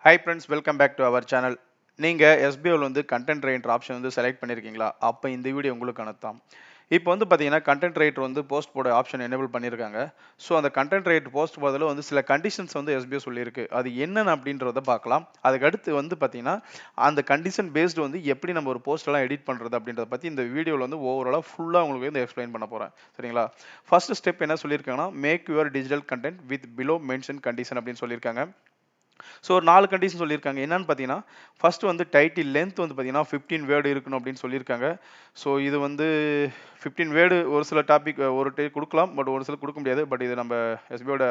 Hi friends, welcome back to our channel. நீங்க SBOல வந்து content writer option வந்து select பண்ணியிருக்கீங்களா? அப்ப இந்த வீடியோ உங்களுக்கானது தான். இப்போ வந்து பார்த்தீங்கன்னா, கண்டென்ட் ரைட்டர் வந்து போஸ்ட் போட ஆப்ஷன் எனேபிள் பண்ணியிருக்காங்க. ஸோ அந்த கண்டென்ட் ரைட்டர் போஸ்ட் போடுறதுல வந்து சில கண்டிஷன்ஸ் வந்து SBO சொல்லியிருக்கு. அது என்னென்ன அப்படின்றத பார்க்கலாம். அதுக்கு அடுத்து வந்து பார்த்தீங்கன்னா, அந்த கண்டிஷன் பேஸ்டு வந்து எப்படி நம்ம ஒரு போஸ்ட் எல்லாம் எடிட் பண்றது அப்படின்றத பத்தி இந்த வீடியோல வந்து ஓவராலா ஃபுல்லா உங்களுக்கு வந்து எக்ஸ்பிளைன் பண்ண போறேன். சரிங்களா? ஃபர்ஸ்ட் ஸ்டெப் என்ன சொல்லியிருக்காங்கன்னா, make your digital content with below mention condition அப்படின்னு சொல்லியிருக்காங்க. ஸோ ஒரு 4 கண்டிஷன் சொல்லியிருக்காங்க. என்னன்னு பார்த்தீங்கன்னா, ஃபர்ஸ்ட் வந்து டைட்டில் லென்த் வந்து பார்த்தீங்கன்னா 15 வேர்ட் இருக்கணும் அப்படின்னு சொல்லியிருக்காங்க. ஸோ இது வந்து 15 வேர்டு ஒரு சில டாபிக் ஒரு குடுக்கலாம். பட் ஒரு சிலர் குடுக்க முடியாது. பட் இது நம்ம எஸ்பியோட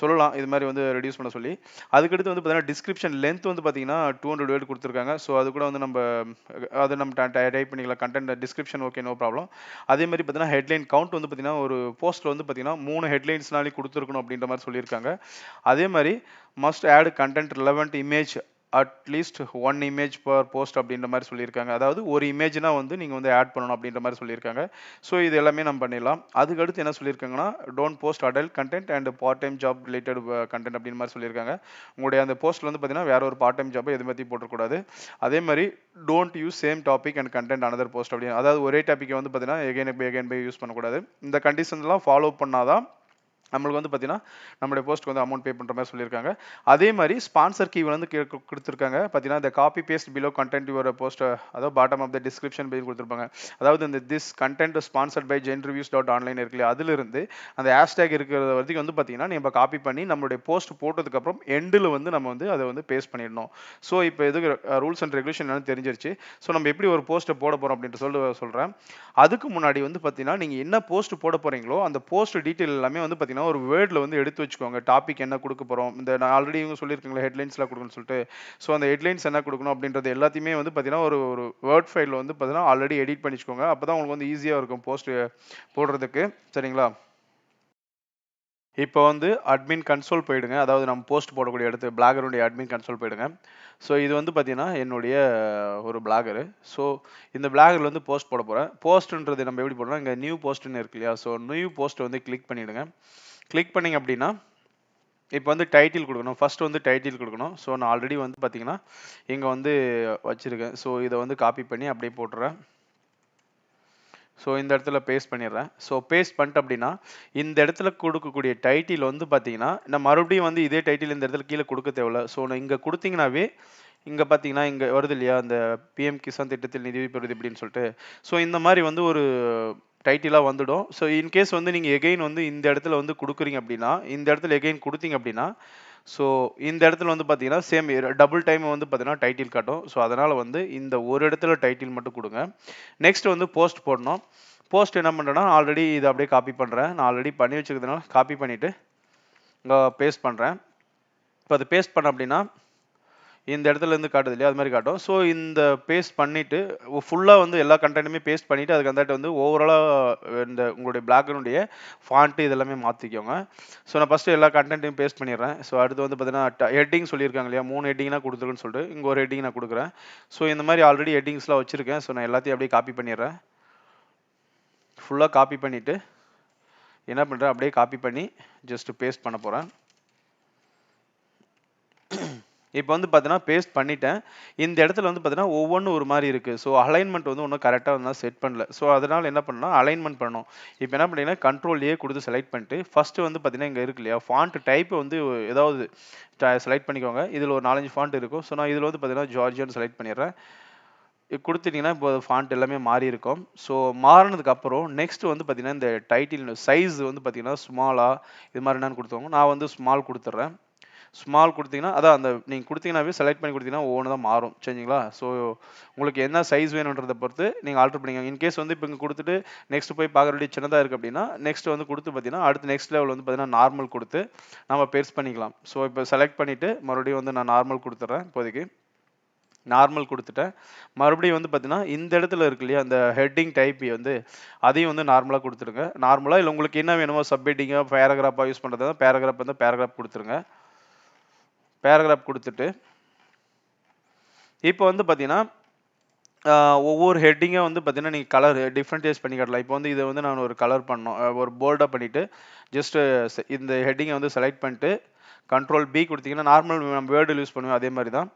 சொல்லலாம். இது மாரி வந்து ரெடியூஸ் பண்ண சொல்லி. அதுக்கடுத்து வந்து பார்த்தீங்கன்னா, டிஸ்கிரிப்ஷன் லென்த் வந்து பார்த்தீங்கன்னா 200 வேர்ட் குடுத்துருக்காங்க. ஸோ அது கூட வந்து அத நம்ம டைப் பண்ணிக்கலாம். Content description okay, no problem. அதே மாரி பார்த்தீங்கன்னா, ஹெட்லைன் கவுண்ட் வந்து பார்த்தீங்கன்னா, ஒரு போஸ்ட்ல வந்து பார்த்தீங்கன்னா 3 ஹெட்லைன்ஸ்னாலே குடுத்துருக்கணும் அப்படின்ற மாரி சொல்லியிருக்காங்க. அதே மாரி must add content relevant image at least one image per post அப்படின்ற மாதிரி சொல்லியிருக்காங்க. அதாவது ஒரு இமேஜ்னா வந்து நீங்கள் வந்து ஆட் பண்ணணும் அப்படின்ற மாதிரி சொல்லியிருக்காங்க. ஸோ இது எல்லாமே நம்ம பண்ணிடலாம். அதுக்கு அடுத்து என்ன சொல்லியிருக்காங்கன்னா, don't post adult content and part time job related content அப்படின்னு மாதிரி சொல்லியிருக்காங்க. உங்களுடைய அந்த போஸ்ட்ல வந்து பார்த்தீங்கன்னா வேற ஒரு பார்ட் டைம் ஜாப் எது பற்றி போட்டக்கூடாது. அதே மாதிரி don't use same topic and content another post அப்படின்னு, அதாவது ஒரே டாபிக் வந்து பார்த்தீங்கன்னா எகைன் பை யூஸ் பண்ணக்கூடாது. இந்த கண்டிஷன்ஸ்லாம் ஃபாலோ பண்ணாதான் நம்மளுக்கு வந்து பார்த்தீங்கன்னா, நம்மளுடைய போஸ்ட்க்கு வந்து அமௌண்ட் பே பண்ற மாரி சொல்லியிருக்காங்க. அதே மாரி ஸ்பான்சர் கீ வந்து குடுத்துருக்காங்க. பார்த்தீங்கன்னா, இந்த copy paste below content your post அதாவது bottom of the description page குடுத்துருப்பாங்க. அதாவது இந்த this content sponsored by genreviews.online இருக்கு இல்லையா? அதிலிருந்து அந்த ஹேஷ்டேக் இருக்கிற வரைக்கும் வந்து பார்த்தீங்கன்னா, நம்ம காப்பி பண்ணி நம்மளுடைய போஸ்ட் போட்டதுக்கு அப்புறம் எண்டுல வந்து நம்ம வந்து அத வந்து பேஸ்ட் பண்ணிடணும். ஸோ இப்போ எதுக்கு ரூல்ஸ் அண்ட் ரெகுலேஷன் என்னன்னு தெரிஞ்சிருச்சு. ஸோ நம்ம எப்படி ஒரு போஸ்ட்ட போட போறோம் அப்படின்ட்டு சொல்றேன். அதுக்கு முன்னாடி வந்து பார்த்தீங்கன்னா, நீங்க என்ன போஸ்ட் போட போறீங்களோ, அந்த போஸ்ட் டீட்டெயில் எல்லாமே வந்து பார்த்தீங்கன்னா, ஒரு வேர்ட்ல வந்து எடுத்து வச்சுக்கோங்க. டாபிக் என்ன குடுக்க போறோம். இந்த நான் ஆல்ரெடி இவங்க சொல்லியிருக்காங்களே ஹெட்லைன்ஸ்லாம் குடுக்கணும்னு சொல்லிட்டு. ஸோ அந்த ஹெட்லைன்ஸ் என்ன குடுக்கணும் அப்படின்றது எல்லாத்தையுமே வந்து பார்த்தீங்கன்னா, ஒரு ஒரு வேர்ட் ஃபைல்ல வந்து பார்த்தீங்கன்னா, ஆல்ரெடி எடிட் பண்ணி வச்சுக்கோங்க. அப்பதான் உங்களுக்கு வந்து ஈஸியா இருக்கும் போஸ்ட் போடுறதுக்கு. சரிங்களா? இப்போ வந்து அட்மின் கன்சோல் போயிடுங்க. அதாவது நம்ம போஸ்ட் போடக்கூடிய இடத்து பிளாகருடைய அட்மின் கன்சோல் போயிடுங்க. ஸோ இது வந்து பார்த்தீங்கன்னா, என்னுடைய ஒரு பிளாகரு. ஸோ இந்த பிளாகர்ல வந்து போஸ்ட் போட போறேன். போஸ்ட்ன்றது நம்ம எப்படி போடுறோம்னா, இங்க நியூ போஸ்ட்ன்னு இருக்கு இல்லையா? ஸோ நியூ போஸ்ட் வந்து கிளிக் பண்ணிடுங்க. கிளிக் பண்ணீங்க அப்படின்னா, இப்போ வந்து டைட்டில் குடுக்கணும். ஃபர்ஸ்ட் வந்து டைட்டில் குடுக்கணும். ஸோ நான் ஆல்ரெடி வந்து பார்த்தீங்கன்னா, இங்க வந்து வச்சிருக்கேன். ஸோ இத வந்து காப்பி பண்ணி அப்படியே போட்டுறேன். ஸோ இந்த இடத்துல பேஸ்ட் பண்ணிடுறேன். ஸோ பேஸ்ட் பண்ணிட்டேன் அப்படின்னா, இந்த இடத்துல கொடுக்கக்கூடிய டைட்டில் வந்து பார்த்தீங்கன்னா, நான் மறுபடியும் வந்து இதே டைட்டில் இந்த இடத்துல கீழ குடுக்க தேவையில்ல. ஸோ நான் இங்க குடுத்தீங்கன்னாவே, இங்க பார்த்தீங்கன்னா, இங்க வருது இல்லையா? அந்த பிஎம் கிசான் திட்டத்தில் நிதி பெறுவது எப்படின்னு சொல்லிட்டு. ஸோ இந்த மாரி வந்து ஒரு டைட்டிலா வந்துடும். ஸோ இன்கேஸ் வந்து நீங்க எகைன் வந்து இந்த இடத்துல வந்து குடுக்குறீங்க அப்படின்னா, இந்த இடத்துல எகைன் குடுத்தீங்க அப்படின்னா, ஸோ இந்த இடத்துல வந்து பார்த்தீங்கன்னா, சேம் டபுள் டைம் வந்து பார்த்தீங்கன்னா டைட்டில் காட்டும். ஸோ அதனால வந்து இந்த ஒரு இடத்துல டைட்டில் மட்டும் குடுங்க. நெக்ஸ்ட் வந்து போஸ்ட் போடணும். போஸ்ட் என்ன பண்றேன்னா, ஆல்ரெடி இத அப்படியே காப்பி பண்றேன். நான் ஆல்ரெடி பண்ணி வச்சிருக்கிறதுனால காப்பி பண்ணிட்டு, இங்க பேஸ்ட் பண்றேன். இப்ப அத பேஸ்ட் பண்ணேன் அப்படின்னா, இந்த இடத்துல இருந்து காட்டுது இல்லையா? அது மாரி காட்டும். ஸோ இந்த பேஸ்ட் பண்ணிட்டு, ஃபுல்லா வந்து எல்லா கன்டென்ட்டுமே பேஸ்ட் பண்ணிட்டு, அதுக்கு அந்தாண்ட வந்து ஓவராலா இந்த உங்களுடைய பேக்கிரவுண்டுடைய ஃபாண்ட் இதெல்லாமே மாத்திக்கோங்க. ஸோ நான் ஃபர்ஸ்ட் எல்லா கன்டென்ட்டையும் பேஸ்ட் பண்ணிடுறேன். ஸோ அடுத்து வந்து பார்த்தீங்கன்னா, ஹெட்டிங் சொல்லியிருக்காங்க இல்லையா? 3 ஹெட்டிங்னா குடுத்துருக்குன்னு சொல்லிட்டு, இங்க ஒரு ஹெட்டிங் நான் குடுக்குறேன். ஸோ இந்த மாரி ஆல்ரெடி ஹெட்டிங்ஸ்லாம் வச்சிருக்கேன். ஸோ நான் எல்லாத்தையும் அப்படியே காப்பி பண்ணிடுறேன். ஃபுல்லா காப்பி பண்ணிட்டு, என்ன பண்றேன்? அப்படியே காப்பி பண்ணி ஜஸ்ட் பேஸ்ட் பண்ண போறேன். இப்போ வந்து பார்த்தீங்கன்னா, பேஸ்ட் பண்ணிட்டேன். இந்த இடத்துல வந்து பார்த்தீங்கன்னா, ஒவ்வொன்னும் ஒரு மாரி இருக்கு. ஸோ அலைன்மென்ட் வந்து இன்னும் கரெக்ட்டா வந்து செட் பண்ணல. ஸோ அதனால என்ன பண்ணணும்னா, அலைன்மென்ட் பண்ணணும். இப்போ என்ன பண்ணீங்கன்னா, கண்ட்ரோல் ஏ குடுத்து செலக்ட் பண்ணிட்டு, ஃபர்ஸ்ட் வந்து பார்த்தீங்கன்னா, இங்க இருக்கு இல்லையா? ஃபாண்ட் டைப் வந்து ஏதாவது செலக்ட் பண்ணிக்கோங்க. இதுல ஒரு 4, 5 ஃபாண்ட் இருக்கும். ஸோ நான் இதுல வந்து பார்த்தீங்கன்னா, ஜார்ஜியான்னு செலக்ட் பண்ணிடுறேன். குடுத்துட்டீங்கன்னா, இப்போ ஃபாண்ட் எல்லாமே மாறி இருக்கும். ஸோ மாறுனதுக்கு அப்புறம் நெக்ஸ்ட் வந்து பார்த்தீங்கன்னா, இந்த டைட்டில் சைஸ் வந்து பார்த்தீங்கன்னா, ஸ்மாலா இது மாரி என்னன்னு குடுத்துக்கோங்க. நான் வந்து ஸ்மால் குடுத்துடுறேன். ஸ்மால் குடுத்தீங்கன்னா, அதான் அந்த நீங்க குடுத்தீங்கன்னாவே செலக்ட் பண்ணி குடுத்தீங்கன்னா, ஒவ்வொன்னு தான் மாறும். சரிங்களா? ஸோ உங்களுக்கு என்ன சைஸ் வேணுன்றத பொறுத்து நீங்க ஆல்டர் பண்ணிக்கோங்க. இன்கேஸ் வந்து இப்ப இங்க குடுத்துட்டு, நெக்ஸ்ட் போய் பார்க்குறபடி சின்னதா இருக்கு அப்டின்னா, நெக்ஸ்ட் வந்து குடுத்து பார்த்தீங்கன்னா, அடுத்து நெக்ஸ்ட் லெவல் வந்து பார்த்தீங்கன்னா, நார்மல் குடுத்து நம்ம பெருசு பண்ணிக்கலாம். ஸோ இப்ப செலக்ட் பண்ணிட்டு, மறுபடியும் வந்து நான் நார்மல் குடுத்துடுறேன் இப்போதைக்கு. நார்மல் குடுத்துட்டேன். மறுபடியும் வந்து பார்த்தீங்கன்னா, இந்த இடத்துல இருக்கு இல்லையா? அந்த ஹெட்டிங் டைப் வந்து அதையும் வந்து நார்மலா குடுத்துருங்க. நார்மலா இல்ல உங்களுக்கு என்ன வேணுமோ சப் ஹெட்டிங்கா, பேராகிராஃபா யூஸ் பண்றதா பேராகிராஃப் இருந்தா பேராகிராஃப் குடுத்துருங்க. பேராகிராஃப் குடுத்துட்டு, இப்போ வந்து பார்த்தீங்கன்னா, ஆ ஒவ்வொரு ஹெட்டிங்கா வந்து பார்த்தீங்கன்னா, நீங்க கலர் டிஃபரன்ஷியேட் பண்ணி காட்டலாம். இப்போ வந்து இத வந்து நான் ஒரு கலர் பண்ணணும். ஒரு போல்டா பண்ணிட்டு, ஜஸ்ட் இந்த ஹெட்டிங்க வந்து செலக்ட் பண்ணிட்டு, கண்ட்ரோல் பி கொடுத்தீங்கன்னா நார்மல் நம்ம வேர்டில் யூஸ் பண்ணுவோம் அதே மாதிரி தான்.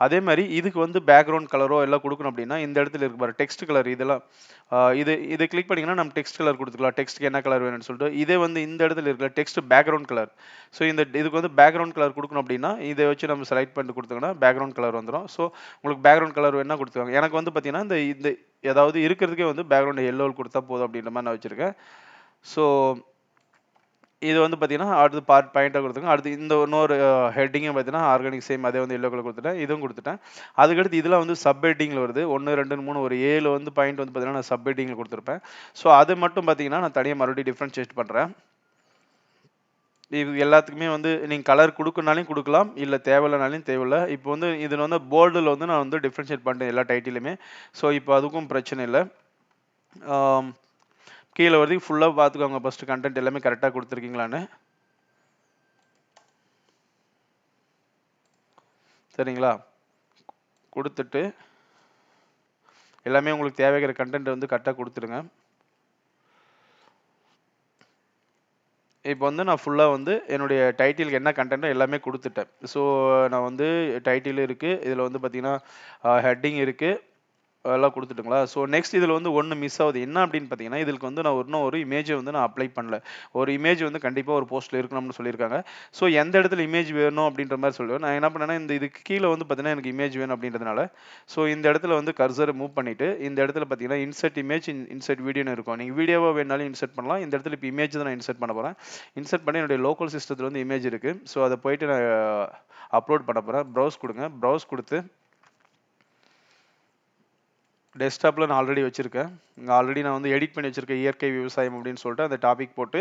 அதே மாதிரி இதுக்கு வந்து பேக்ரவுண்ட் கலரோ எல்லாம் கொடுக்கணும் அப்படின்னா இந்த இடத்துல இருக்கு பாரு டெக்ஸ்ட் கலர் இதெல்லாம் இது கிளிக் பண்ணிங்கன்னா நம்ம டெக்ஸ்ட் கலர் கொடுத்துக்கலாம். டெக்ஸ்ட்க்கு என்ன கலர் வேணும்னு சொல்லிட்டு இதே வந்து இந்த இடத்துல இருக்கிற டெக்ஸ்ட் பேக்ரவுண்ட் கலர். ஸோ இதுக்கு வந்து பேக்ரவுண்ட் கலர் கொடுக்கணும் அப்படின்னா இதை வச்சு நம்ம செலக்ட் பண்ணிட்டு கொடுத்தோம்னா பேக்ரவுண்ட் கலர் வந்துடும். ஸோ உங்களுக்கு பேக்ரவுண்ட் கலர் வேணா கொடுத்துருவாங்க. எனக்கு வந்து பார்த்தீங்கன்னா இந்த ஏதாவது இருக்கிறதுக்கே வந்து பேக்ரவுண்ட் எல்லோ கொடுத்தா போதும் அப்படின்ற மாதிரி நான் வச்சிருக்கேன். ஸோ இது வந்து பார்த்தீங்கன்னா அடுத்து பாயிண்டாக கொடுத்துருங்க. அடுத்து இந்த இன்னொரு ஹெட்டிங்கும் பார்த்தீங்கன்னா ஆர்கானிக் சேம் அதே வந்து எல்லோ கலர் கொடுத்துட்டேன். இதுவும் கொடுத்துட்டேன். அதுக்கடுத்து இதில் வந்து சப் ஹெட்டிங்கில் வருது 1 2 3 ஒரு 7 வந்து பாயிண்ட் வந்து பார்த்தீங்கன்னா நான் சப் ஹெட்டிங்கில் கொடுத்துருப்பேன். ஸோ அது மட்டும் பார்த்தீங்கன்னா நான் தனியாக மறுபடியும் டிஃப்ரென்ஷியேட் பண்ணுறேன். இது எல்லாத்துக்குமே வந்து நீங்கள் கலர் கொடுக்கணுனாலையும் கொடுக்கலாம், இல்லை தேவையில்லைனாலையும் தேவையில்லை. இப்போ வந்து இதில் வந்து போர்டில் வந்து நான் வந்து டிஃப்ரென்ஷியேட் பண்ணிட்டேன் எல்லா டைட்டிலுமே. ஸோ இப்போ அதுக்கும் பிரச்சனை இல்லை. கீழே வருது ஃபுல்லாக பார்த்துக்கோங்க ஃபஸ்ட்டு கண்டென்ட் எல்லாமே கரெக்டாக கொடுத்துருக்கீங்களான்னு. சரிங்களா? கொடுத்துட்டு எல்லாமே உங்களுக்கு தேவைக்கிற கண்டென்ட் வந்து கரெக்டாக கொடுத்துருங்க. இப்போ வந்து நான் ஃபுல்லாக வந்து என்னுடைய டைட்டிலுக்கு என்ன கண்டென்ட்டோ எல்லாமே கொடுத்துட்டேன். ஸோ நான் வந்து டைட்டில் இருக்குது, இதில் வந்து பார்த்தீங்கன்னா ஹெட்டிங் இருக்குது, அதெல்லாம் கொடுத்துட்டுங்களா. ஸோ நெக்ஸ்ட் இதில் வந்து ஒன்று மிஸ் ஆகுது என்ன அப்படின்னு பார்த்தீங்கன்னா இதுக்கு வந்து நான் இன்னும் ஒரு இமேஜை வந்து நான் அப்ளை பண்ணல. ஒரு இமேஜ் வந்து கண்டிப்பாக ஒரு போஸ்ட்டில் இருக்கணும்னு சொல்லியிருக்காங்க. ஸோ எந்த இடத்துல இமேஜ் வேணும் அப்படின்ற மாதிரி சொல்லுவேன். நான் என்ன பண்ணேன்னா இதுக்கு கீழே வந்து பார்த்தீங்கன்னா எனக்கு இமேஜ் வேணும் அப்படின்றதுனால ஸோ இந்த இடத்துல வந்து கர்சரை மூவ் பண்ணிவிட்டு இந்த இடத்துல பார்த்தீங்கன்னா இன்சர்ட் இமேஜ் இன்சர்ட் வீடியோன்னு இருக்கும். நீங்கள் வீடியோவாக வேணாலும் இன்சர்ட் பண்ணலாம். இந்த இடத்துல இப்போ இமேஜ் தான் நான் இன்சர்ட் பண்ண போகிறேன். இன்சர்ட் பண்ணி என்னுடைய லோக்கல் சிஸ்டத்தில் வந்து இமேஜ் இருக்குது. ஸோ அதை போயிட்டு நான் அப்லோட் பண்ண போகிறேன். ப்ரௌஸ் கொடுங்க. ப்ரௌஸ் கொடுத்து டெஸ்க்டாப்பில் நான் ஆல்ரெடி வச்சுருக்கேன். இங்கே ஆல்ரெடி நான் வந்து எடிட் பண்ணி வச்சுருக்கேன் இயற்கை விவசாயம் அப்படின்னு சொல்லிட்டு அந்த டாபிக் போட்டு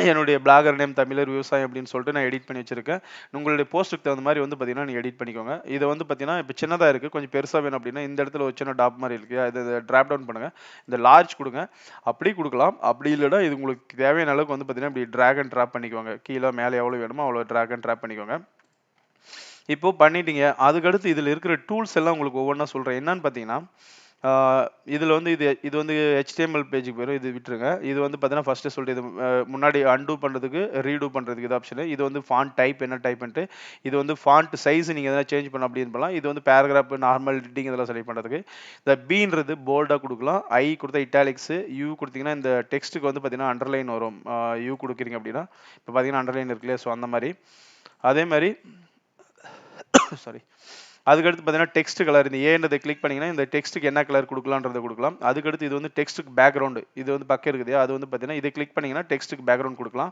என்னுடைய பிளாகர் நேம் தமிழர் விவசாயம் அப்படின்னு சொல்லிட்டு நான் எடிட் பண்ணி வச்சுருக்கேன். உங்களுடைய போஸ்ட்டுக்கு தகுந்த மாதிரி வந்து பார்த்தீங்கன்னா நீங்கள் எடிட் பண்ணிக்கோங்க. இதை வந்து பார்த்தீங்கன்னா இப்போ சின்னதாக இருக்குது, கொஞ்சம் பெருசாக வேணும் அப்படின்னா இந்த இடத்துல ஒரு சின்ன டாப் மாதிரி இருக்குது, இதை ட்ராப் டவுன் பண்ணுங்கள். இந்த லார்ஜ் கொடுங்க. அப்படி கொடுக்கலாம். அப்படி இல்லைனா இது உங்களுக்கு தேவையான அளவுக்கு வந்து பார்த்தீங்கன்னா இப்படி ட்ராக் அண்ட் ட்ராப் பண்ணிக்கோங்க. கீழே மேலே எவ்வளோ வேணுமோ அவ்வளோ ட்ராக் அண்ட் ட்ராப் பண்ணிக்கோங்க. இப்போ பண்ணிட்டீங்க. அதுக்கடுத்து இதில் இருக்கிற டூல்ஸ் எல்லாம் உங்களுக்கு ஒவ்வொன்றா சொல்கிறேன். என்னன்னு பார்த்தீங்கன்னா இதில் வந்து இது வந்து HTML பேஜுக்கு போயிடும். இது விட்டுருங்க. இது வந்து பார்த்தீங்கன்னா ஃபஸ்ட்டு சொல்லிட்டு இது முன்னாடி அன்டூ பண்ணுறதுக்கு ரீடூ பண்ணுறதுக்கு இது ஆப்ஷனு. இது வந்து ஃபாண்ட் டைப் என்ன டைப்ன்ட்டு இது வந்து ஃபாண்ட் சைஸ் நீங்கள் எதனா சேஞ்ச் பண்ண அப்படின்னு பண்ணலாம். இது வந்து பேராகிராஃப் நார்மல் எடிட்டிங் இதெல்லாம் செலக்ட் பண்ணுறதுக்கு. இந்த பீன்றது போல்டாக கொடுக்கலாம். ஐ கொடுத்தா இட்டாலிக்ஸு, யூ கொடுத்தீங்கன்னா இந்த டெக்ஸ்ட்டுக்கு வந்து பார்த்தீங்கன்னா அண்டர்லைன் வரும். யூ கொடுக்குறீங்க அப்படின்னா இப்போ பார்த்தீங்கன்னா அண்டர்லைன் இருக்கு இல்லையா. ஸோ அந்த மாதிரி அதே மாதிரி சாரி அதுக்கடுத்து பார்த்தீங்கன்னா டெக்ஸ்ட் கலர் இந்த ஏன்றதை கிளிக் பண்ணிங்கன்னா இந்த டெக்ஸ்ட்டுக்கு என்ன கலர் கொடுக்கலான்றதை கொடுக்கலாம். அதுக்கடுத்து இது வந்து டெக்ஸ்ட்டுக்கு பேக்ரவுண்டு இது வந்து பக்கம் இருக்குது, அது வந்து பார்த்தீங்கன்னா இதை கிளிக் பண்ணிங்கன்னா டெக்ஸ்ட்டுக்கு பேக்ரவுண்ட் கொடுக்கலாம்.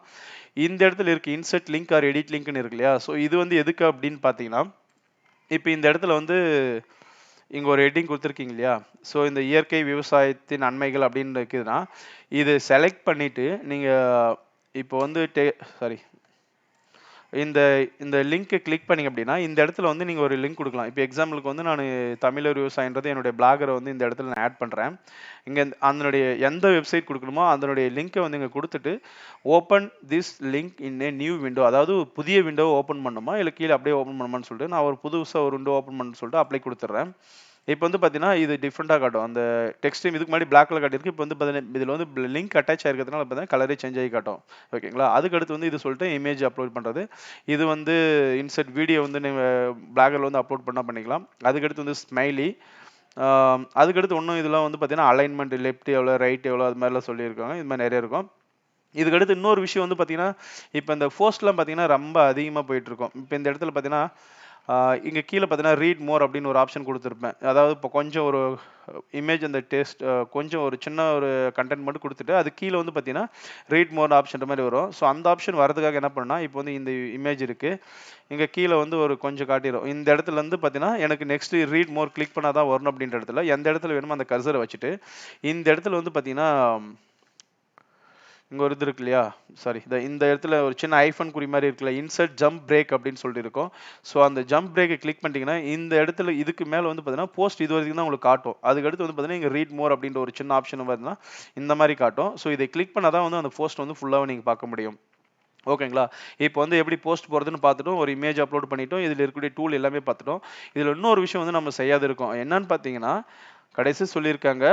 இந்த இடத்துல இருக்குது இன்சர்ட் லிங்க் ஆர் எடிட் லிங்க்னு இருக்கு இல்லையா. ஸோ இது வந்து எதுக்கு அப்படின்னு பார்த்தீங்கன்னா இப்போ இந்த இடத்துல வந்து இங்கே ஒரு ஹெட்டிங் கொடுத்துருக்கீங்க இல்லையா. ஸோ இந்த இயற்கை விவசாயத்தின் நன்மைகள் அப்படின்னு இருக்குதுன்னா இது செலக்ட் பண்ணிவிட்டு நீங்கள் இப்போ வந்து இந்த லிங்க்கை கிளிக் பண்ணிங்க அப்படின்னா இந்த இடத்துல வந்து நீங்கள் ஒரு லிங்க் கொடுக்கலாம். இப்போ எக்ஸாம்பிளுக்கு வந்து நான் தமிழர் விவசாயன்றது என்னுடைய பிளாகரை வந்து இந்த இடத்துல நான் ஆட் பண்ணுறேன். இங்கே அதனுடைய எந்த வெப்சைட் கொடுக்கணுமோ அதனுடைய லிங்க்கை வந்து இங்கே கொடுத்துட்டு open this link in a new window, அதாவது புதிய விண்டோவை ஓப்பன் பண்ணுமா இல்லை கீழே அப்படியே ஓப்பன் பண்ணுமான்னு சொல்லிட்டு நான் ஒரு புதுசாக ஒரு விண்டோ ஓப்பன் பண்ணணும்னு சொல்லிட்டு அப்ளை கொடுத்துட்றேன். இப்போ வந்து பார்த்தீங்கன்னா இது டிஃப்ரெண்ட்டாக காட்டும். அந்த டெக்ஸ்ட் இதுக்கு முன்னாடி பிளாக் கலர் காட்டியிருக்கு. இப்போ வந்து பார்த்தீங்கன்னா இதில் வந்து லிங்க் அட்டாச் ஆகிருக்கிறதுனால பார்த்தீங்கன்னா கலரே சேஞ்ச் ஆகி காட்டும். ஓகேங்களா. அதுக்கடுத்து வந்து இது சொல்லிட்டு இமேஜ் அப்லோட் பண்ணுறது. இது வந்து இன்சர்ட் வீடியோ வந்து நீங்கள் பிளாகரில் வந்து அப்லோட் பண்ணால் பண்ணிக்கலாம். அதுக்கடுத்து வந்து ஸ்மைலி. அதுக்கடுத்து ஒன்றும் இதெல்லாம் வந்து பார்த்தீங்கன்னா அலைன்மெண்ட் லெஃப்ட் எவ்வளோ ரைட் எவ்வளோ அது மாதிரிலாம் சொல்லியிருக்காங்க. இது மாதிரி நிறைய இருக்கும். இதுக்கடுத்து இன்னொரு விஷயம் வந்து பார்த்தீங்கன்னா இப்போ இந்த போஸ்ட்லாம் பார்த்தீங்கன்னா ரொம்ப அதிகமாக போயிட்டுருக்கும். இப்போ இந்த இடத்துல பார்த்தீங்கன்னா இங்கே கீழே பார்த்தீங்கன்னா ரீட் மோர் அப்படின்னு ஒரு ஆப்ஷன் கொடுத்துருப்பேன். அதாவது இப்போ கொஞ்சம் ஒரு இமேஜ் அந்த டெஸ்ட் கொஞ்சம் ஒரு சின்ன ஒரு கண்டென்ட் மட்டும் கொடுத்துட்டு அது கீழே வந்து பார்த்தீங்கன்னா ரீட் மோர் ஆப்ஷன் மாதிரி வரும். ஸோ அந்த ஆப்ஷன் வரதுக்காக என்ன பண்ணால் இப்போ வந்து இந்த இமேஜ் இருக்குது, இங்கே கீழே வந்து ஒரு கொஞ்சம் காட்டிடும். இந்த இடத்துல வந்து பார்த்தீங்கன்னா எனக்கு நெக்ஸ்ட் ரீட் மோர் கிளிக் பண்ணால் தான் வரணும் அப்படின்ற இடத்துல எந்த இடத்துல வேணுமோ அந்த கர்சரை வச்சுட்டு இந்த இடத்துல வந்து பார்த்தீங்கன்னா இங்கே ஒரு இது இருக்கு இல்லையா. சாரி இந்த இடத்துல ஒரு சின்ன ஐஃபன் குறி மாதிரி இருக்குல்ல, இன்சர்ட் ஜம்ப் பிரேக் அப்படின்னு சொல்லிட்டு இருக்கும். ஸோ அந்த ஜம்ப் பிரேக்கை கிளிக் பண்ணிட்டீங்கன்னா இந்த இடத்துல இதுக்கு மேலே வந்து பார்த்தீங்கன்னா போஸ்ட் இது வரைக்கும் தான் உங்களுக்கு காட்டும். அதுக்கடுத்து வந்து பார்த்தீங்கன்னா இங்கே ரீட் மோர் அப்படின்ற ஒரு சின்ன ஆப்ஷன் பார்த்தீங்கன்னா இந்த மாதிரி காட்டும். ஸோ இதை கிளிக் பண்ணால் தான் வந்து அந்த போஸ்ட் வந்து ஃபுல்லாக நீங்கள் பார்க்க முடியும். ஓகேங்களா. இப்போ வந்து எப்படி போஸ்ட் போகிறதுன்னு பார்த்துட்டோம், ஒரு இமேஜ் அப்லோட் பண்ணிட்டோம், இதில் இருக்கக்கூடிய டூல் எல்லாமே பார்த்துட்டோம். இதில் இன்னொரு விஷயம் வந்து நம்ம செய்யாது இருக்கோம். என்னன்னு பார்த்தீங்கன்னா கடைசி சொல்லியிருக்காங்க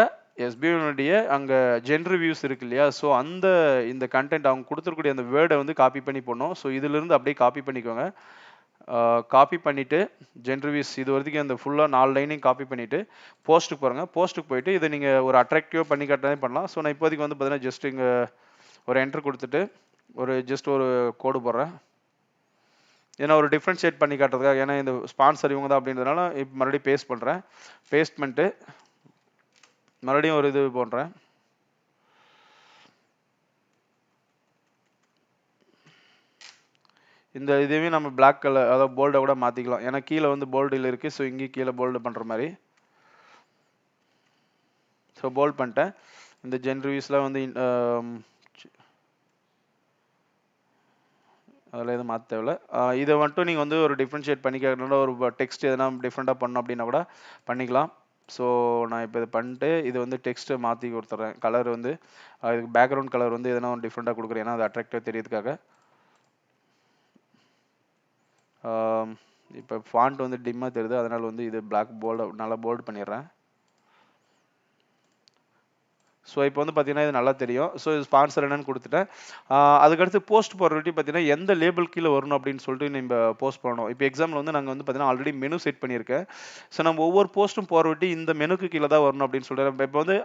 எஸ்பிஐனுடைய அங்கே ஜென் ரிவ்யூஸ் இருக்கு இல்லையா, ஸோ அந்த இந்த கண்டென்ட் அவங்க கொடுத்துருக்கூடிய அந்த வேர்டை வந்து காப்பி பண்ணி போடணும். ஸோ இதிலிருந்து அப்படியே காப்பி பண்ணிக்கோங்க. காப்பி பண்ணிவிட்டு ஜென் ரிவ்யூஸ் இது வரைக்கும் அந்த ஃபுல்லாக 4 லைனையும் காப்பி பண்ணிவிட்டு போஸ்ட்டுக்கு போகிறேங்க. போஸ்ட்டுக்கு போயிட்டு இதை நீங்கள் ஒரு அட்ராக்டிவாக பண்ணி காட்டாலே பண்ணலாம். ஸோ நான் இப்போதைக்கு வந்து பார்த்தீங்கன்னா ஜஸ்ட் இங்கே ஒரு என்ட்ரு கொடுத்துட்டு ஜஸ்ட் ஒரு கோடு போடுறேன். ஏன்னா ஒரு டிஃப்ரென்ஷியேட் பண்ணி காட்டுறதுக்காக, ஏன்னா இந்த ஸ்பான்சர் இவங்க தான் அப்படின்றதுனால இப்போ மறுபடியும் பேஸ்ட் பண்ணுறேன். பேஸ்ட் பண்ணிட்டு மறுபடியும் ஒரு இது போடுறேன். இந்த இதுவே நம்ம பிளாக் கலர் அதாவது போல்டை கூட மாற்றிக்கலாம். ஏன்னா கீழே வந்து போல்டில் இருக்குது. ஸோ இங்கே கீழே போல்டு பண்ணுற மாதிரி. ஸோ போல்ட் பண்ணிட்டேன். இந்த ஜென் ரிவ்யூஸ்லாம் வந்து அதில் எதுவும் மாற்ற தேவையில்ல. இதை மட்டும் நீங்கள் வந்து ஒரு டிஃப்ரென்ஷியேட் பண்ணிக்கிறதுனால ஒரு டெக்ஸ்ட் எதனா டிஃப்ரெண்ட்டாக பண்ணோம் அப்படின்னா கூட பண்ணிக்கலாம். ஸோ நான் இப்போ இதை பண்ணிட்டு இது வந்து டெக்ஸ்ட்டை மாற்றி கொடுத்துட்றேன். கலர் வந்து அதுக்கு பேக்ரவுண்ட் கலர் வந்து எதனா ஒன்று டிஃப்ரெண்ட்டாக கொடுக்குறேன். ஏன்னா அது அட்ராக்டிவாக தெரியறதுக்காக. இப்போ ஃபாண்ட் வந்து டிம்மாக தெரியுது, அதனால் வந்து இது பிளாக் போல்டு நல்லா போல்டு பண்ணிடுறேன். ஸோ இப்போ வந்து பார்த்தீங்கன்னா இது நல்லா தெரியும். ஸோ இது ஸ்பான்சர் என்னன்னு கொடுத்துட்டேன். அதுக்கடுத்து போஸ்ட் போடுறதுக்கு பார்த்தீங்கன்னா எந்த லேபிள் கீழே வரணும் அப்படின்னு சொல்லிட்டு நம்ம போஸ்ட் பண்ணணும். இப்போ எக்ஸாம்பிள் வந்து நாங்கள் வந்து பார்த்தீங்கன்னா ஆல்ரெடி மெனு செட் பண்ணியிருக்கேன். ஸோ நம்ம ஒவ்வொரு போஸ்ட்டும் போடுறவிட்டு இந்த மெனுக்கு கீழே தான் வரணும் அப்படின்னு சொல்லிட்டு இப்போ வந்து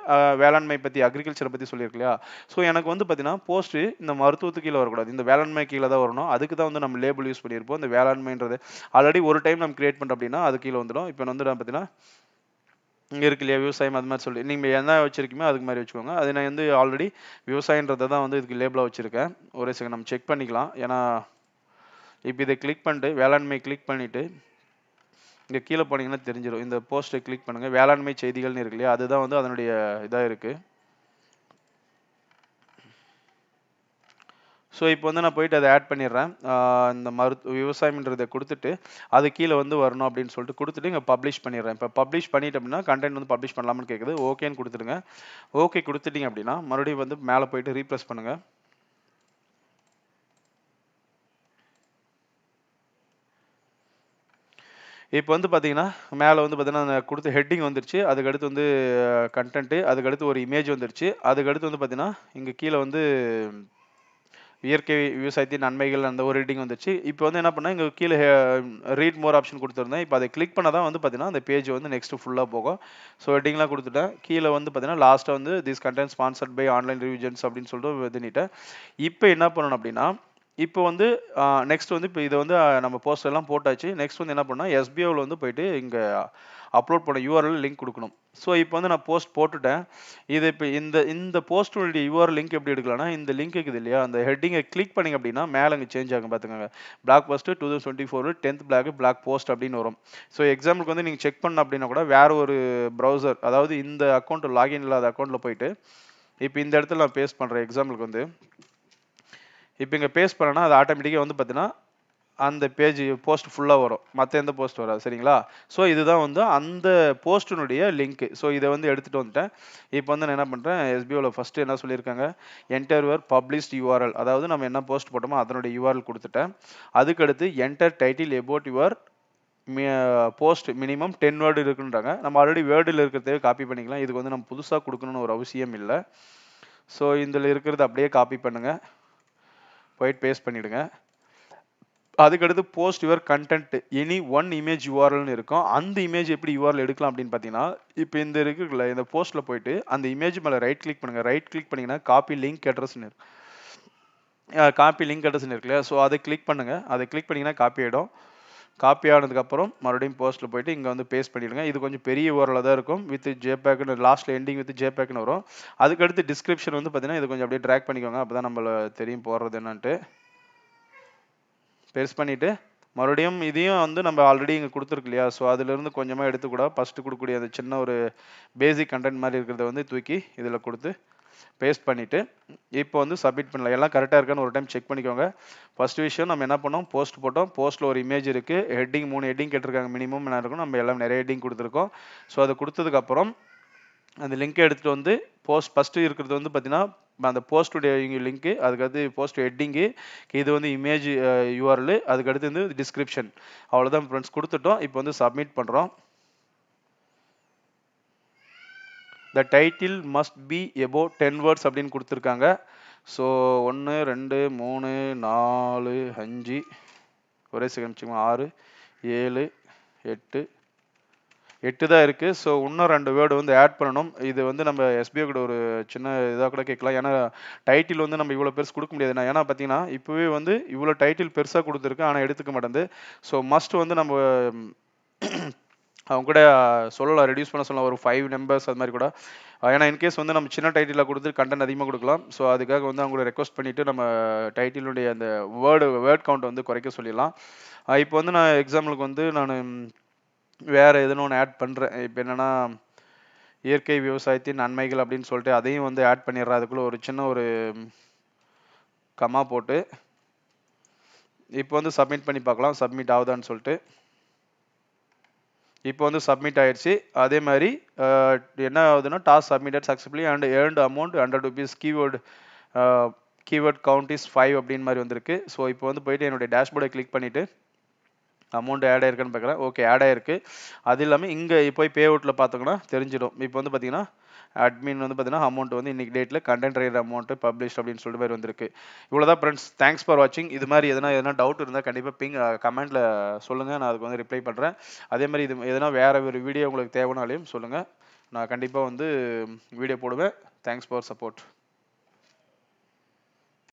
வேளாண்மை பற்றி அக்ரிகல்ச்சரை பற்றி சொல்லியிருக்கு இல்லையா. ஸோ எனக்கு வந்து பார்த்தீங்கன்னா போஸ்ட்டு இந்த மருத்துவத்துக்கு கீழே வரக்கூடாது, இந்த வேளாண்மை கீழே தான் வரணும். அதுக்கு தான் வந்து நம்ம லேபிள் யூஸ் பண்ணியிருப்போம். இந்த வேளாண்மைன்றது ஆல்ரெடி ஒரு டைம் நம்ம கிரியேட் பண்ணுறோம் அப்படின்னா அது கீழே வந்துடும். இப்போ வந்து நான் பார்த்தீங்கன்னா இங்கே இருக்கு இல்லையா விவசாயம், அது மாதிரி சொல்லி நீங்கள் என்ன வச்சுருக்கீங்களோ அதுக்கு மாதிரி வச்சுக்கோங்க. அது நான் வந்து ஆல்ரெடி விவசாயன்றதை தான் வந்து இதுக்கு லேபிளாக வச்சுருக்கேன். ஒரே செகண்ட் நம்ம செக் பண்ணிக்கலாம். ஏன்னா இப்போ இதை கிளிக் பண்ணிட்டு வேளாண்மை கிளிக் பண்ணிவிட்டு இங்கே கீழே போனீங்கன்னா தெரிஞ்சிடும். இந்த போஸ்ட்டை கிளிக் பண்ணுங்கள். வேளாண்மை செய்திகள்னு இருக்கு இல்லையா, அதுதான் வந்து அதனுடைய இதாக இருக்குது. ஸோ இப்போ வந்து நான் போயிட்டு அதை ஆட் பண்ணிடுறேன். இந்த விவசாயம்ன்றதை கொடுத்துட்டு அது கீழே வந்து வரணும் அப்படின்னு சொல்லிட்டு கொடுத்துட்டு இங்கே பப்ளிஷ் பண்ணிடுறேன். இப்போ பப்ளிஷ் பண்ணிட்டு அப்படின்னா கண்டென்ட் வந்து பப்ளிஷ் பண்ணலாம்னு கேட்குது. ஓகேன்னு கொடுத்துடுங்க. ஓகே கொடுத்துட்டீங்க அப்படின்னா மறுபடியும் வந்து மேலே போயிட்டு ரீப்ரெஸ் பண்ணுங்கள். இப்போ வந்து பார்த்தீங்கன்னா மேலே வந்து பார்த்தீங்கன்னா கொடுத்த ஹெட்டிங் வந்துருச்சு. அதுக்கடுத்து வந்து கண்டென்ட்டு, அதுக்கடுத்து ஒரு இமேஜ் வந்துருச்சு. அதுக்கடுத்து வந்து பார்த்தீங்கன்னா இங்கே கீழே வந்து இயற்கை விவசாயத்தின் நன்மைகள் அந்த ஒரு ரீடிங் வந்துச்சு. இப்போ வந்து என்ன பண்ணேன், இங்கே கீழே ரீட் மோர் ஆப்ஷன் கொடுத்துருந்தேன். இப்போ அதை கிளிக் பண்ணால் தான் வந்து பார்த்தீங்கன்னா அந்த பேஜ் வந்து நெக்ஸ்ட் ஃபுல்லாக போகும். ஸோ ஹெட்டிங்லாம் கொடுத்துட்டேன். கீழே வந்து பார்த்தீங்கன்னா லாஸ்ட்டாக வந்து this content sponsored by online revisions அப்படின்னு சொல்லிட்டு இது பண்ணிட்டேன். இப்போ என்ன பண்ணணும் அப்படின்னா இப்போ வந்து நெக்ஸ்ட் வந்து இப்போ இதை வந்து நம்ம போஸ்ட் எல்லாம் போட்டாச்சு. நெக்ஸ்ட் வந்து என்ன பண்ணால் எஸ்பிஓவில் வந்து போயிட்டு இங்கே அப்லோட் பண்ண யூஆர்எல் லிங்க் கொடுக்கணும். ஸோ இப்போ வந்து நான் போஸ்ட் போட்டுட்டேன். இது இப்போ இந்த இந்த போஸ்ட்டுடைய யூஆர்எல் லிங்க் எப்படி எடுக்கலாம்னா இந்த லிங்க் இருக்குது இல்லையா, அந்த ஹெட்டிங்கை கிளிக் பண்ணிங்க அப்படின்னா மேலே இங்கே சேஞ்ச் ஆகும் பார்த்துக்கோங்க. Black post 2024 10th blog post அப்படின்னு வரும். ஸோ எக்ஸாம்பிளுக்கு வந்து நீங்கள் செக் பண்ண அப்படின்னா கூட வேற ஒரு ப்ரௌசர், அதாவது இந்த அக்கௌண்ட் லாகின் இல்லாத அக்கௌண்ட்டில் போயிட்டு இப்போ இந்த இடத்துல நான் பேஸ்ட் பண்ணுறேன். எக்ஸாம்பிளுக்கு வந்து இப்போ இங்கே பேஸ்ட் பண்ணேன்னா அது ஆட்டோமேட்டிக்காக வந்து பார்த்தீங்கன்னா அந்த பேஜ் போஸ்ட் ஃபுல்லாக வரும், மற்ற எந்த போஸ்ட் வராது. சரிங்களா? ஸோ இதுதான் வந்து அந்த போஸ்ட்டினுடைய லிங்க். ஸோ இதை வந்து எடுத்துகிட்டு வந்துட்டேன். இப்போ வந்து நான் என்ன பண்ணுறேன், எஸ்பிஓவில் ஃபஸ்ட்டு என்ன சொல்லியிருக்காங்க, என்டர் யுவர் பப்ளிஷ்ட் யூஆர்எல், அதாவது நம்ம என்ன போஸ்ட் போட்டோமோ அதனுடைய யூஆர்எல் கொடுத்துட்டேன். அதுக்கடுத்து enter title about your post minimum 10 word இருக்குன்றாங்க. நம்ம ஆல்ரெடி வேர்டில் இருக்கிறதே காப்பி பண்ணிக்கலாம். இதுக்கு வந்து நம்ம புதுசாக கொடுக்கணும்னு ஒரு அவசியம் இல்லை. ஸோ இதில் இருக்கிறது அப்படியே காப்பி பண்ணுங்கள், போயிட்டு பேஸ்ட் பண்ணிவிடுங்க. அதுக்கடுத்து post your content any one image யூஆர்எல்னு இருக்கும். அந்த இமேஜ் எப்படி யூஆர்எல் எடுக்கலாம் அப்படின்னு பார்த்தீங்கன்னா இப்போ இந்த இருக்குல்ல இந்த போஸ்ட்டில் போயிட்டு அந்த இமேஜ் மேலே ரைட் கிளிக் பண்ணுங்கள். ரைட் கிளிக் பண்ணிங்கன்னா காப்பி லிங்க் அட்ரஸ்ன்னு இருக்கு. காப்பி லிங்க் அட்ரஸ்ன்னு இருக்கு இல்லையா, ஸோ அதை கிளிக் பண்ணுங்கள். அதை கிளிக் பண்ணிங்கன்னா காப்பி ஆகிடும். காப்பி ஆனதுக்கப்புறம் மறுபடியும் போஸ்ட்டில் போயிட்டு இங்கே வந்து பேஸ்ட் பண்ணிவிடுங்க. இது கொஞ்சம் பெரிய யூஆர்எல் தான் இருக்கும். வித் ஜேபேக்னு லாஸ்ட்டில் எண்டிங் வித் ஜேபேக்னு வரும். அதுக்கடுத்து டிஸ்கிரிப்ஷன் வந்து பார்த்தீங்கன்னா இது கொஞ்சம் அப்படியே ட்ராக் பண்ணிக்கோங்க, அப்போ தான் நம்மள தெரியும் போடுறது என்னன்ட்டு. பெருசு பண்ணிவிட்டு மறுபடியும் இதையும் வந்து நம்ம ஆல்ரெடி இங்கே கொடுத்துருக்கு இல்லையா, ஸோ அதிலிருந்து கொஞ்சமாக எடுத்துக்கூட ஃபஸ்ட்டு கொடுக்கக்கூடிய அந்த சின்ன ஒரு பேசிக் கண்டென்ட் மாதிரி இருக்கிறத வந்து தூக்கி இதில் கொடுத்து பேஸ்ட் பண்ணிவிட்டு இப்போ வந்து சப்மிட் பண்ணலாம். எல்லாம் கரெக்டாக இருக்கான்னு ஒரு டைம் செக் பண்ணிக்கோங்க. ஃபஸ்ட் விஷயம் நம்ம என்ன பண்ணோம், போஸ்ட் போட்டோம். போஸ்ட்டில் ஒரு இமேஜ் இருக்குது, ஹெட்டிங் 3 ஹெட்டிங் கேட்டிருக்காங்க மினிமம் என்ன இருக்கும், நம்ம எல்லாம் நிறைய ஹெட்டிங் கொடுத்துருக்கோம். ஸோ அதை கொடுத்ததுக்கப்புறம் அந்த லிங்க்கை எடுத்துகிட்டு வந்து போஸ்ட் ஃபஸ்ட்டு இருக்கிறது வந்து பார்த்தீங்கன்னா அந்த போஸ்ட்டுடைய லிங்க்கு, அதுக்கடுத்து போஸ்ட் ஹெட்டிங்கு, இது வந்து இமேஜ் யூஆர்எல், அதுக்கடுத்து வந்து டிஸ்கிரிப்ஷன். அவ்வளோதான் ஃப்ரெண்ட்ஸ், கொடுத்துட்டோம். இப்போ வந்து சப்மிட் பண்ணுறோம். The title must be above 10 words அப்படின்னு கொடுத்துருக்காங்க. ஸோ 1 2 3 4 5 ஒரே செகண்ட் 6 7 8 8 தான் இருக்கு. ஸோ இன்னும் 2 வேர்டு வந்து ஆட் பண்ணணும். இது வந்து நம்ம எஸ்பிஓ கூட ஒரு சின்ன இதாக கூட கேட்கலாம். ஏன்னா டைட்டில் வந்து நம்ம இவ்வளோ பெருசு கொடுக்க முடியாது. ஏன்னா பார்த்தீங்கன்னா இப்போவே வந்து இவ்வளோ டைட்டில் பெருசாக கொடுத்துருக்கு, ஆனால் எடுத்துக்க மாட்டேங்குது. ஸோ மஸ்ட் வந்து நம்ம அவங்க கூட சொல்லலாம், ரெடியூஸ் பண்ண சொல்லலாம், ஒரு 5 நம்பர்ஸ் அது மாதிரி கூட. ஏன்னா இன்கேஸ் வந்து நம்ம சின்ன டைட்டிலாக கொடுத்து கண்டென்ட் அதிகமாக கொடுக்கலாம். ஸோ அதுக்காக வந்து அவங்கள ரெக்வஸ்ட் பண்ணிவிட்டு நம்ம டைட்டிலுடைய அந்த வேர்ட் கவுண்ட் வந்து குறைக்க சொல்லிடலாம். இப்போ வந்து நான் எக்ஸாம்பிளுக்கு வந்து நான் வேற எதுன்னு ஒன்று ஆட் பண்ணுறேன். இப்போ என்னன்னா இயற்கை விவசாயத்தின் நன்மைகள் அப்படின்னு சொல்லிட்டு அதையும் வந்து ஆட் பண்ணிடுறேன். அதுக்குள்ள ஒரு சின்ன ஒரு கமா போட்டு இப்போ வந்து சப்மிட் பண்ணி பார்க்கலாம், சப்மிட் ஆகுதான்னு சொல்லிட்டு. இப்போ வந்து சப்மிட் ஆயிடுச்சு. அதே மாதிரி என்ன ஆகுதுன்னா task submitted successfully and earned amount ₹100 keyword count is 5 அப்படின்னு மாதிரி வந்திருக்கு. ஸோ இப்போ வந்து போயிட்டு என்னுடைய டேஷ்போர்டை கிளிக் பண்ணிட்டு அமௌண்ட் ஆட் ஆயிருக்குன்னு பார்க்குறேன். ஓகே, ஆட் ஆயிருக்கு. அது இல்லாமல் இங்கே போய் பே அவுட்டில் பார்த்தோங்கன்னா தெரிஞ்சிடும். இப்போ வந்து பார்த்தீங்கன்னா அட்மின் வந்து பார்த்தீங்கன்னா அமௌண்ட் வந்து இன்னைக்கு டேட்டில் கண்டென்ட் ரைட்டர் அமௌண்ட் பப்ளிஷ் அப்படின்னு சொல்லிட்டு மாதிரி வந்திருக்கு. இவ்வளோதான் ஃப்ரெண்ட்ஸ். தேங்க்ஸ் ஃபார் வாட்சிங். இது மாதிரி எதனா டவுட் இருந்தால் கண்டிப்பாக கமெண்ட்டில் சொல்லுங்கள், நான் அதுக்கு வந்து ரிப்ளை பண்ணுறேன். அதே மாதிரி இது எதனா வேறு ஒரு வீடியோ உங்களுக்கு தேவைனாலையும் சொல்லுங்கள், நான் கண்டிப்பாக வந்து வீடியோ போடுவேன். Thanks for support.